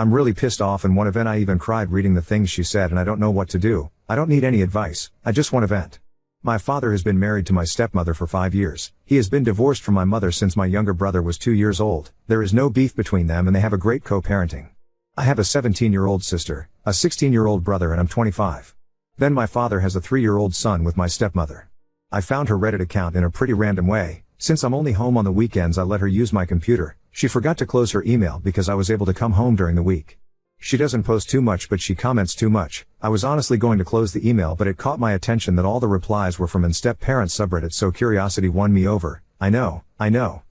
I'm really pissed off, and one event I even cried reading the things she said, and I don't know what to do. I don't need any advice, I just want to vent. My father has been married to my stepmother for 5 years. He has been divorced from my mother since my younger brother was 2 years old. There is no beef between them and they have a great co-parenting. I have a 17-year-old sister, a 16-year-old brother, and I'm 25. Then my father has a 3-year-old son with my stepmother. I found her Reddit account in a pretty random way. Since I'm only home on the weekends, I let her use my computer. She forgot to close her email because I was able to come home during the week. She doesn't post too much, but she comments too much. I was honestly going to close the email, but it caught my attention that all the replies were from step-parent subreddit, so curiosity won me over. I know.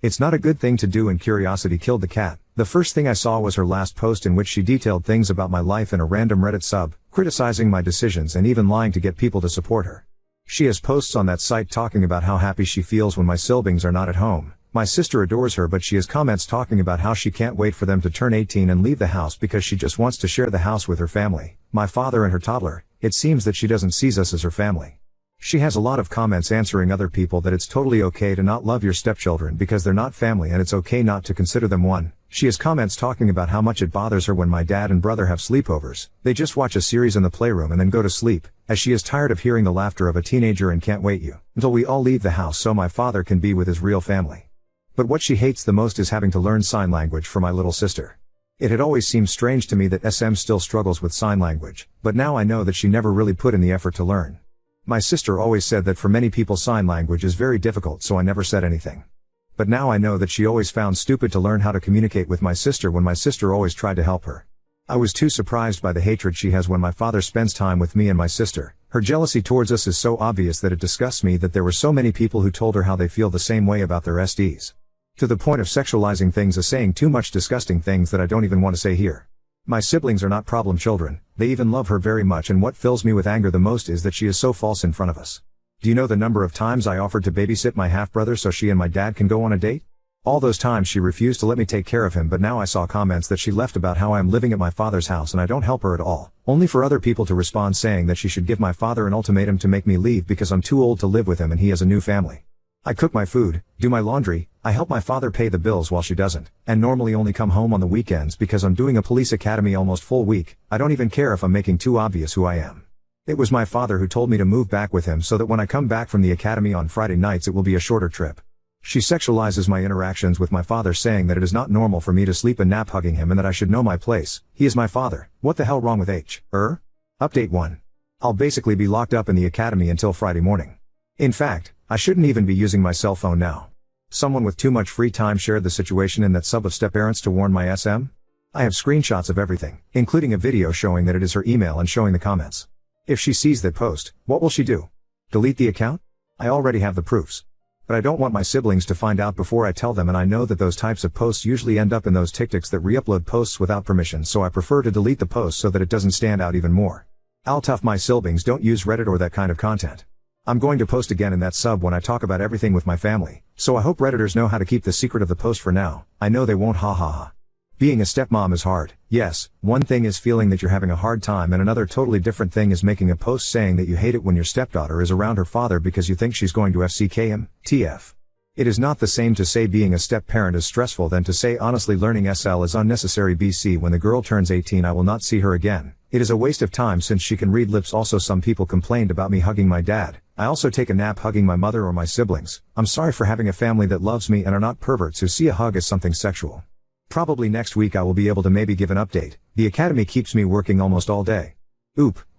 It's not a good thing to do, and curiosity killed the cat. The first thing I saw was her last post, in which she detailed things about my life in a random Reddit sub, criticizing my decisions and even lying to get people to support her. She has posts on that site talking about how happy she feels when my siblings are not at home. My sister adores her, but she has comments talking about how she can't wait for them to turn 18 and leave the house because she just wants to share the house with her family, my father and her toddler. It seems that she doesn't see us as her family. She has a lot of comments answering other people that it's totally okay to not love your stepchildren because they're not family, and it's okay not to consider them one. She has comments talking about how much it bothers her when my dad and brother have sleepovers. They just watch a series in the playroom and then go to sleep, as she is tired of hearing the laughter of a teenager and can't wait until we all leave the house so my father can be with his real family. But what she hates the most is having to learn sign language for my little sister. It had always seemed strange to me that SM still struggles with sign language, but now I know that she never really put in the effort to learn. My sister always said that for many people sign language is very difficult, so I never said anything. But now I know that she always found stupid to learn how to communicate with my sister when my sister always tried to help her. I was too surprised by the hatred she has when my father spends time with me and my sister. Her jealousy towards us is so obvious that it disgusts me that there were so many people who told her how they feel the same way about their SDs. To the point of sexualizing things, as saying too much disgusting things that I don't even want to say here. My siblings are not problem children, they even love her very much, and what fills me with anger the most is that she is so false in front of us. Do you know the number of times I offered to babysit my half-brother so she and my dad can go on a date? All those times she refused to let me take care of him, but now I saw comments that she left about how I am living at my father's house and I don't help her at all, only for other people to respond saying that she should give my father an ultimatum to make me leave because I'm too old to live with him and he has a new family. I cook my food, do my laundry, I help my father pay the bills while she doesn't, and normally only come home on the weekends because I'm doing a police academy almost full week. I don't even care if I'm making too obvious who I am. It was my father who told me to move back with him so that when I come back from the academy on Friday nights it will be a shorter trip. She sexualizes my interactions with my father, saying that it is not normal for me to sleep and nap hugging him and that I should know my place. He is my father. What the hell wrong with Update 1. I'll basically be locked up in the academy until Friday morning. In fact, I shouldn't even be using my cell phone now. Someone with too much free time shared the situation in that sub of step-parents to warn my SM. I have screenshots of everything, including a video showing that it is her email and showing the comments. If she sees that post, what will she do? Delete the account? I already have the proofs. But I don't want my siblings to find out before I tell them, and I know that those types of posts usually end up in those TikToks that re-upload posts without permission, so I prefer to delete the post so that it doesn't stand out even more. I'll tough my siblings don't use Reddit or that kind of content. I'm going to post again in that sub when I talk about everything with my family, so I hope Redditors know how to keep the secret of the post for now. I know they won't, ha. Being a stepmom is hard. Yes, one thing is feeling that you're having a hard time, and another totally different thing is making a post saying that you hate it when your stepdaughter is around her father because you think she's going to FCK him. TF. It is not the same to say being a step-parent is stressful than to say honestly learning SL is unnecessary. BC when the girl turns 18 I will not see her again. It is a waste of time since she can read lips. Also, some people complained about me hugging my dad. I also take a nap hugging my mother or my siblings. I'm sorry for having a family that loves me and are not perverts who see a hug as something sexual. Probably next week I will be able to maybe give an update. The academy keeps me working almost all day.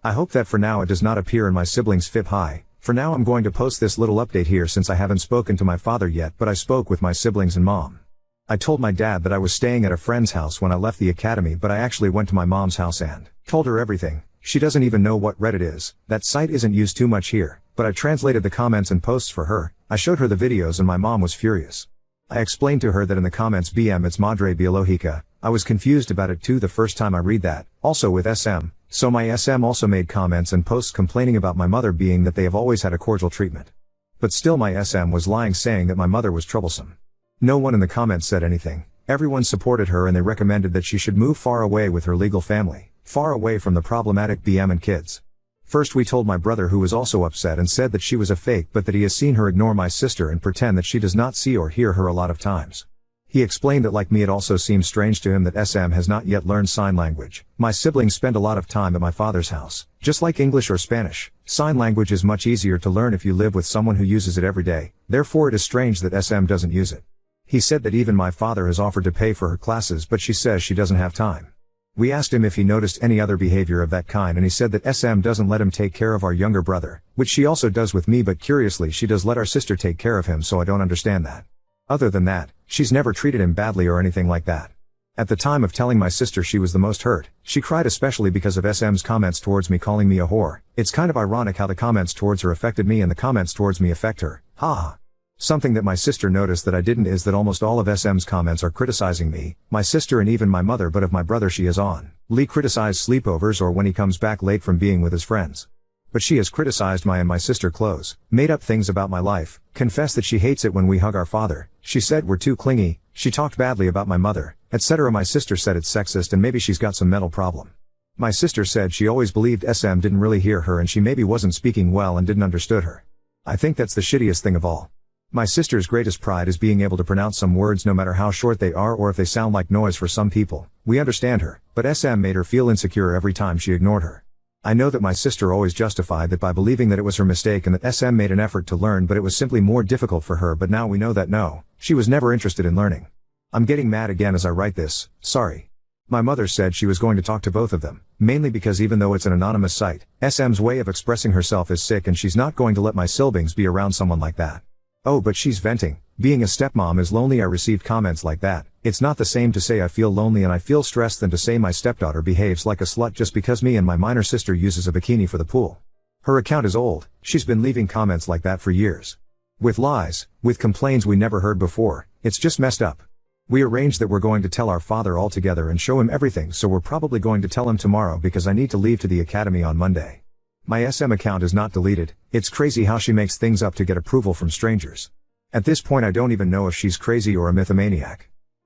I hope that for now it does not appear in my siblings' FIP. Hi. For now I'm going to post this little update here since I haven't spoken to my father yet, but I spoke with my siblings and mom. I told my dad that I was staying at a friend's house when I left the academy, but I actually went to my mom's house and told her everything. She doesn't even know what Reddit is. That site isn't used too much here, but I translated the comments and posts for her. I showed her the videos and my mom was furious. I explained to her that in the comments BM it's Madre Biologica. I was confused about it too the first time I read that, also with SM. So my SM also made comments and posts complaining about my mother, being that they have always had a cordial treatment. But still my SM was lying, saying that my mother was troublesome. No one in the comments said anything. Everyone supported her and they recommended that she should move far away with her legal family, far away from the problematic BM and kids. First we told my brother, who was also upset and said that she was a fake, but that he has seen her ignore my sister and pretend that she does not see or hear her a lot of times. He explained that like me it also seems strange to him that SM has not yet learned sign language. My siblings spend a lot of time at my father's house. Just like English or Spanish, sign language is much easier to learn if you live with someone who uses it every day, therefore it is strange that SM doesn't use it. He said that even my father has offered to pay for her classes but she says she doesn't have time. We asked him if he noticed any other behavior of that kind and he said that SM doesn't let him take care of our younger brother, which she also does with me, but curiously she does let our sister take care of him, so I don't understand that. Other than that, she's never treated him badly or anything like that. At the time of telling my sister she was the most hurt. She cried especially because of SM's comments towards me calling me a whore. It's kind of ironic how the comments towards her affected me and the comments towards me affect her. Ha. Something that my sister noticed that I didn't is that almost all of SM's comments are criticizing me, my sister and even my mother, but of my brother she is on. Lee criticized sleepovers or when he comes back late from being with his friends. But she has criticized my and my sister clothes, made up things about my life, confessed that she hates it when we hug our father, she said we're too clingy, she talked badly about my mother, etc. My sister said it's sexist and maybe she's got some mental problem. My sister said she always believed SM didn't really hear her and she maybe wasn't speaking well and didn't understood her. I think that's the shittiest thing of all. My sister's greatest pride is being able to pronounce some words no matter how short they are or if they sound like noise for some people. We understand her, but SM made her feel insecure every time she ignored her. I know that my sister always justified that by believing that it was her mistake and that SM made an effort to learn, but it was simply more difficult for her, but now we know that no, she was never interested in learning. I'm getting mad again as I write this, sorry. My mother said she was going to talk to both of them, mainly because even though it's an anonymous site, SM's way of expressing herself is sick and she's not going to let my siblings be around someone like that. Oh, but she's venting. Being a stepmom is lonely. I received comments like that. It's not the same to say I feel lonely and I feel stressed than to say my stepdaughter behaves like a slut just because me and my minor sister uses a bikini for the pool. Her account is old. She's been leaving comments like that for years. With lies, with complaints we never heard before. It's just messed up. We arranged that we're going to tell our father all together and show him everything, so we're probably going to tell him tomorrow because I need to leave to the academy on Monday. My SM account is not deleted. It's crazy how she makes things up to get approval from strangers. At this point I don't even know if she's crazy or a mythomaniac.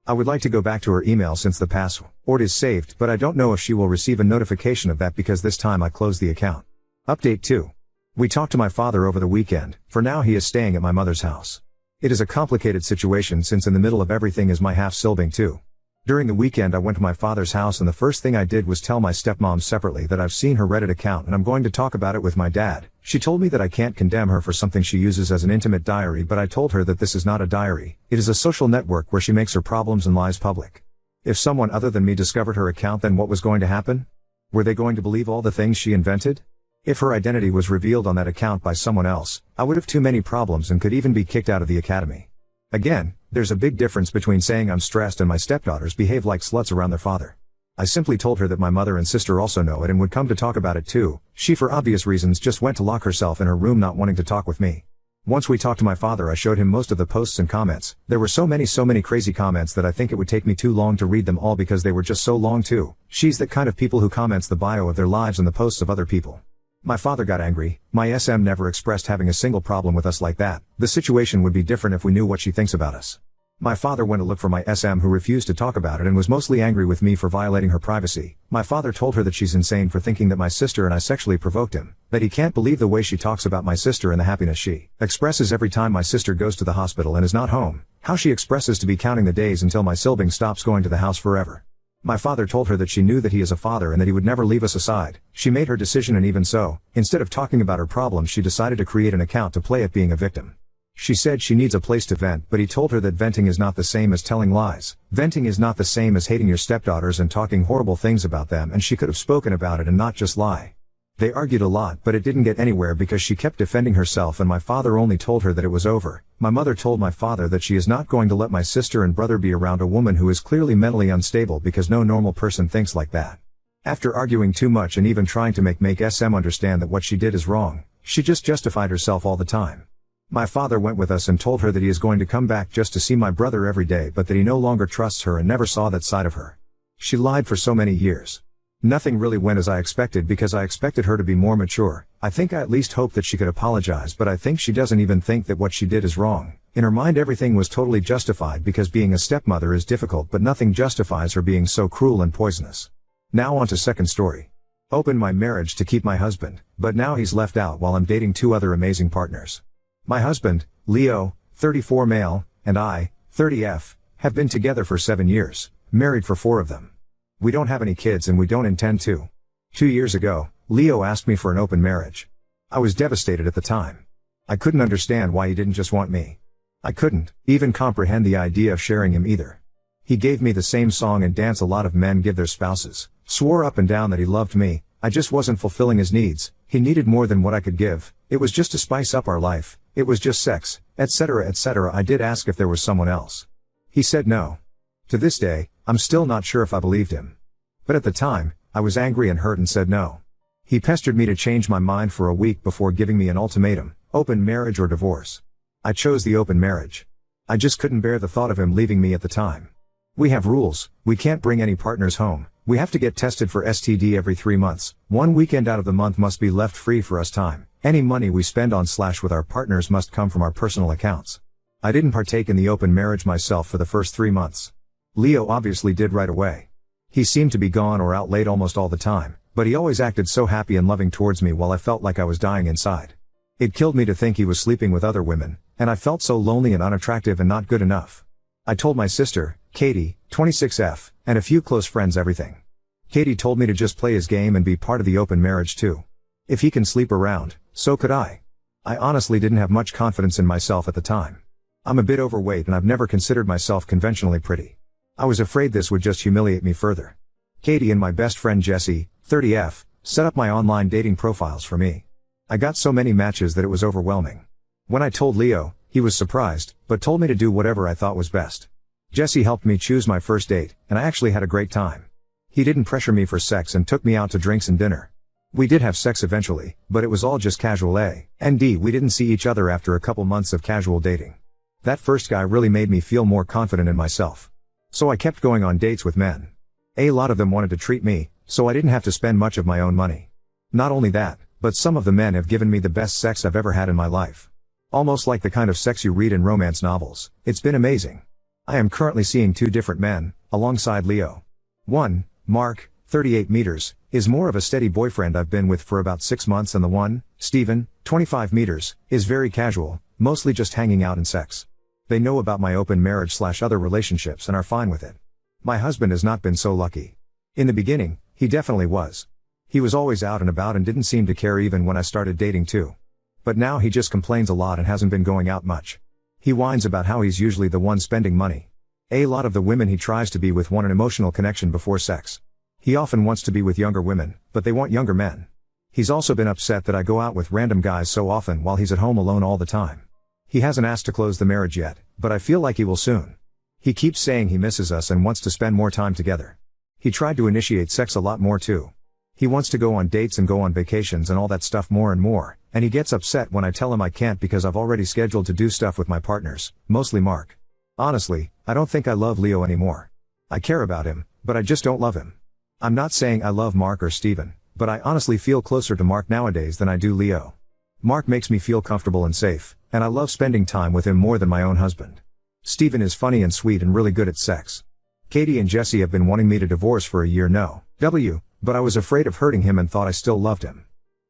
I would like to go back to her email since the password is saved, but I don't know if she will receive a notification of that because this time I closed the account. Update 2. We talked to my father over the weekend. For now he is staying at my mother's house. It is a complicated situation since in the middle of everything is my half-sibling too. During the weekend I went to my father's house and the first thing I did was tell my stepmom separately that I've seen her Reddit account and I'm going to talk about it with my dad. She told me that I can't condemn her for something she uses as an intimate diary, but I told her that this is not a diary. It is a social network where she makes her problems and lies public. If someone other than me discovered her account, then what was going to happen? Were they going to believe all the things she invented? If her identity was revealed on that account by someone else, I would have too many problems and could even be kicked out of the academy. Again, there's a big difference between saying I'm stressed and my stepdaughters behave like sluts around their father. I simply told her that my mother and sister also know it and would come to talk about it too. She for obvious reasons just went to lock herself in her room not wanting to talk with me. Once we talked to my father I showed him most of the posts and comments. There were so many crazy comments that I think it would take me too long to read them all because they were just so long too. She's that kind of people who comments the bio of their lives and the posts of other people. My father got angry. My SM never expressed having a single problem with us like that. The situation would be different if we knew what she thinks about us. My father went to look for my SM who refused to talk about it and was mostly angry with me for violating her privacy. My father told her that she's insane for thinking that my sister and I sexually provoked him, that he can't believe the way she talks about my sister and the happiness she expresses every time my sister goes to the hospital and is not home, how she expresses to be counting the days until my sibling stops going to the house forever. My father told her that she knew that he is a father and that he would never leave us aside. She made her decision and even so, instead of talking about her problems she decided to create an account to play at being a victim. She said she needs a place to vent, but he told her that venting is not the same as telling lies. Venting is not the same as hating your stepdaughters and talking horrible things about them, and she could have spoken about it and not just lie. They argued a lot, but it didn't get anywhere because she kept defending herself and my father only told her that it was over. My mother told my father that she is not going to let my sister and brother be around a woman who is clearly mentally unstable because no normal person thinks like that. After arguing too much and even trying to make SM understand that what she did is wrong, she just justified herself all the time. My father went with us and told her that he is going to come back just to see my brother every day, but that he no longer trusts her and never saw that side of her. She lied for so many years. Nothing really went as I expected because I expected her to be more mature. I think I at least hoped that she could apologize, but I think she doesn't even think that what she did is wrong. In her mind everything was totally justified because being a stepmother is difficult, but nothing justifies her being so cruel and poisonous. Now on to second story. Opened my marriage to keep my husband, but now he's left out while I'm dating two other amazing partners. My husband, Leo, 34 male, and I, 30F, Have been together for 7 years, married for 4 of them. We don't have any kids and we don't intend to. 2 years ago, Leo asked me for an open marriage. I was devastated at the time. I couldn't understand why he didn't just want me. I couldn't even comprehend the idea of sharing him either. He gave me the same song and dance a lot of men give their spouses, swore up and down that he loved me. I just wasn't fulfilling his needs. He needed more than what I could give. It was just to spice up our life. It was just sex, etc., etc. I did ask if there was someone else. He said no. To this day, I'm still not sure if I believed him. But at the time, I was angry and hurt and said no. He pestered me to change my mind for a week before giving me an ultimatum: open marriage or divorce. I chose the open marriage. I just couldn't bear the thought of him leaving me at the time. We have rules. We can't bring any partners home. We have to get tested for STD every 3 months. 1 weekend out of the month must be left free for us time. Any money we spend on / with our partners must come from our personal accounts. I didn't partake in the open marriage myself for the first 3 months. Leo obviously did right away. He seemed to be gone or out late almost all the time, but he always acted so happy and loving towards me while I felt like I was dying inside. It killed me to think he was sleeping with other women, and I felt so lonely and unattractive and not good enough. I told my sister, Katie, 26F, and a few close friends everything. Katie told me to just play his game and be part of the open marriage too. If he can sleep around, so could I. I honestly didn't have much confidence in myself at the time. I'm a bit overweight and I've never considered myself conventionally pretty. I was afraid this would just humiliate me further. Katie and my best friend Jessie, 30F, set up my online dating profiles for me. I got so many matches that it was overwhelming. When I told Leo, he was surprised, but told me to do whatever I thought was best. Jessie helped me choose my first date, and I actually had a great time. He didn't pressure me for sex and took me out to drinks and dinner. We did have sex eventually, but it was all just casual and we didn't see each other after a couple months of casual dating. That first guy really made me feel more confident in myself. So I kept going on dates with men. A lot of them wanted to treat me, so I didn't have to spend much of my own money. Not only that, but some of the men have given me the best sex I've ever had in my life. Almost like the kind of sex you read in romance novels. It's been amazing. I am currently seeing 2 different men, alongside Leo. One, Mark, 38 meters, is more of a steady boyfriend I've been with for about 6 months, and the one, Steven, 25 meters, is very casual, mostly just hanging out and sex. They know about my open marriage / other relationships and are fine with it. My husband has not been so lucky. In the beginning, he definitely was. He was always out and about and didn't seem to care even when I started dating too. But now he just complains a lot and hasn't been going out much. He whines about how he's usually the one spending money. A lot of the women he tries to be with want an emotional connection before sex. He often wants to be with younger women, but they want younger men. He's also been upset that I go out with random guys so often while he's at home alone all the time. He hasn't asked to close the marriage yet, but I feel like he will soon. He keeps saying he misses us and wants to spend more time together. He tried to initiate sex a lot more too. He wants to go on dates and go on vacations and all that stuff more and more, and he gets upset when I tell him I can't because I've already scheduled to do stuff with my partners, mostly Mark. Honestly, I don't think I love Leo anymore. I care about him, but I just don't love him. I'm not saying I love Mark or Steven, but I honestly feel closer to Mark nowadays than I do Leo. Mark makes me feel comfortable and safe, and I love spending time with him more than my own husband. Steven is funny and sweet and really good at sex. Katie and Jessie have been wanting me to divorce for a year now, but I was afraid of hurting him and thought I still loved him.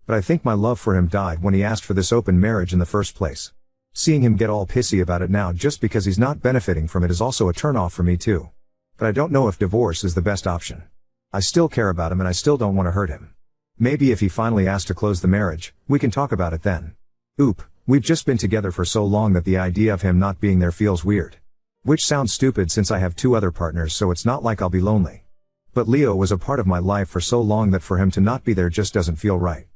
But I think my love for him died when he asked for this open marriage in the first place. Seeing him get all pissy about it now just because he's not benefiting from it is also a turn-off for me too. But I don't know if divorce is the best option. I still care about him and I still don't want to hurt him. Maybe if he finally asks to close the marriage, we can talk about it then. We've just been together for so long that the idea of him not being there feels weird. Which sounds stupid since I have 2 other partners, so it's not like I'll be lonely. But Leo was a part of my life for so long that for him to not be there just doesn't feel right.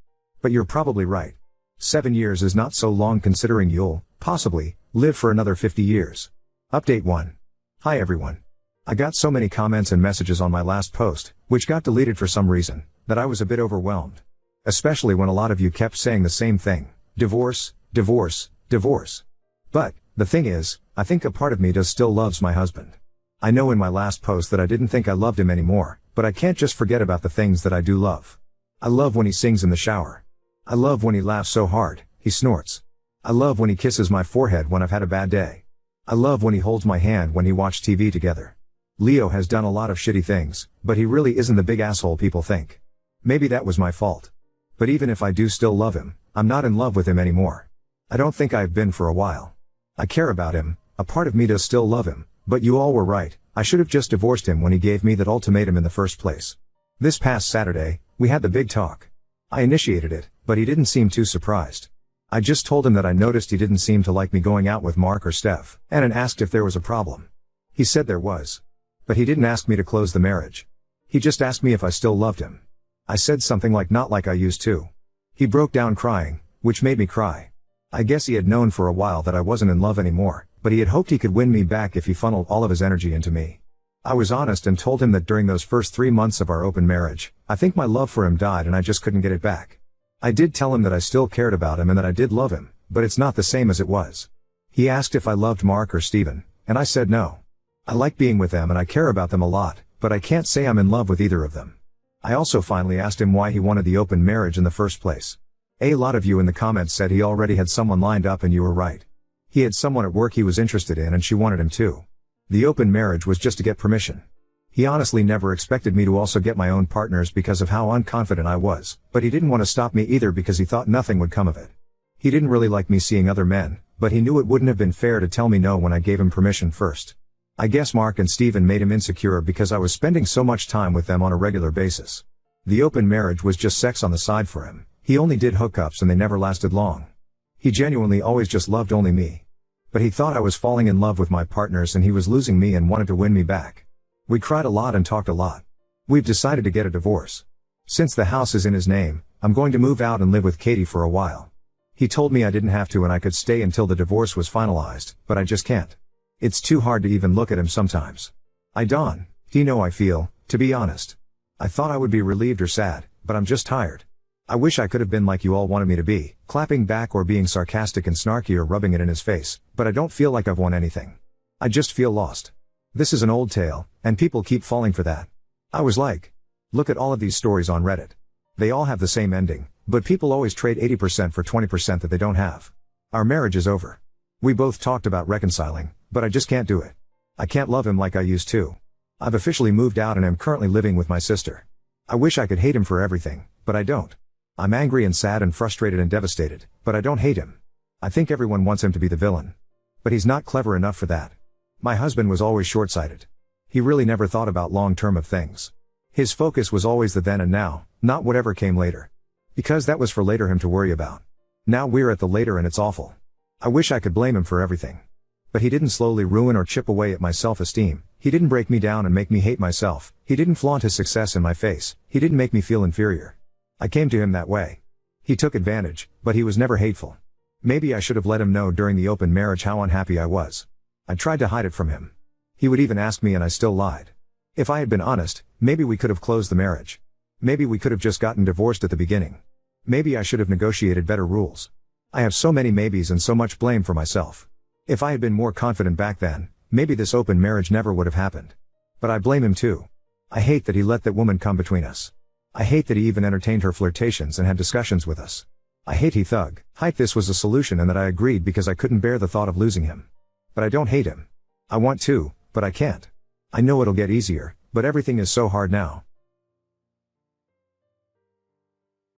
But you're probably right. 7 years is not so long considering you'll, possibly, live for another 50 years. Update 1. Hi everyone. I got so many comments and messages on my last post, which got deleted for some reason, that I was a bit overwhelmed. Especially when a lot of you kept saying the same thing. Divorce, divorce, divorce. But, the thing is, I think a part of me does still loves my husband. I know in my last post that I didn't think I loved him anymore, but I can't just forget about the things that I do love. I love when he sings in the shower. I love when he laughs so hard, he snorts. I love when he kisses my forehead when I've had a bad day. I love when he holds my hand when he watch TV together. Leo has done a lot of shitty things, but he really isn't the big asshole people think. Maybe that was my fault. But even if I do still love him, I'm not in love with him anymore. I don't think I've been for a while. I care about him, a part of me does still love him, But you all were right, I should have just divorced him when he gave me that ultimatum in the first place. This past Saturday, we had the big talk. I initiated it, but he didn't seem too surprised. I just told him that I noticed he didn't seem to like me going out with Mark or Steph, and asked if there was a problem. He said there was. But he didn't ask me to close the marriage. He just asked me if I still loved him. I said something like not like I used to. He broke down crying, which made me cry. I guess he had known for a while that I wasn't in love anymore, but he had hoped he could win me back if he funneled all of his energy into me. I was honest and told him that during those first 3 months of our open marriage, I think my love for him died and I just couldn't get it back. I did tell him that I still cared about him and that I did love him, but it's not the same as it was. He asked if I loved Mark or Steven, and I said no. I like being with them and I care about them a lot, but I can't say I'm in love with either of them. I also finally asked him why he wanted the open marriage in the first place. A lot of you in the comments said he already had someone lined up, and you were right. He had someone at work he was interested in and she wanted him too. The open marriage was just to get permission. He honestly never expected me to also get my own partners because of how unconfident I was, but he didn't want to stop me either because he thought nothing would come of it. He didn't really like me seeing other men, but he knew it wouldn't have been fair to tell me no when I gave him permission first. I guess Mark and Steven made him insecure because I was spending so much time with them on a regular basis. The open marriage was just sex on the side for him. He only did hookups and they never lasted long. He genuinely always just loved only me. But he thought I was falling in love with my partners and he was losing me and wanted to win me back. We cried a lot and talked a lot. We've decided to get a divorce. Since the house is in his name, I'm going to move out and live with Katie for a while. He told me I didn't have to and I could stay until the divorce was finalized, but I just can't. It's too hard to even look at him sometimes. You know I feel, to be honest. I thought I would be relieved or sad, but I'm just tired. I wish I could have been like you all wanted me to be, clapping back or being sarcastic and snarky or rubbing it in his face, but I don't feel like I've won anything. I just feel lost. This is an old tale, and people keep falling for that. I was like, look at all of these stories on Reddit. They all have the same ending, but people always trade 80% for 20% that they don't have. Our marriage is over. We both talked about reconciling, but I just can't do it. I can't love him like I used to. I've officially moved out and am currently living with my sister. I wish I could hate him for everything, but I don't. I'm angry and sad and frustrated and devastated, but I don't hate him. I think everyone wants him to be the villain. But he's not clever enough for that. My husband was always short-sighted. He really never thought about long-term of things. His focus was always the then and now, not whatever came later. Because that was for later him to worry about. Now we're at the later and it's awful. I wish I could blame him for everything. But he didn't slowly ruin or chip away at my self-esteem. He didn't break me down and make me hate myself. He didn't flaunt his success in my face. He didn't make me feel inferior. I came to him that way. He took advantage, but he was never hateful. Maybe I should have let him know during the open marriage how unhappy I was. I tried to hide it from him. He would even ask me and I still lied. If I had been honest, maybe we could have closed the marriage. Maybe we could have just gotten divorced at the beginning. Maybe I should have negotiated better rules. I have so many maybes and so much blame for myself. If I had been more confident back then, maybe this open marriage never would have happened. But I blame him too. I hate that he let that woman come between us. I hate that he even entertained her flirtations and had discussions with us. I hate he hyped this was a solution and that I agreed because I couldn't bear the thought of losing him. But I don't hate him. I want to, but I can't. I know it'll get easier, but everything is so hard now.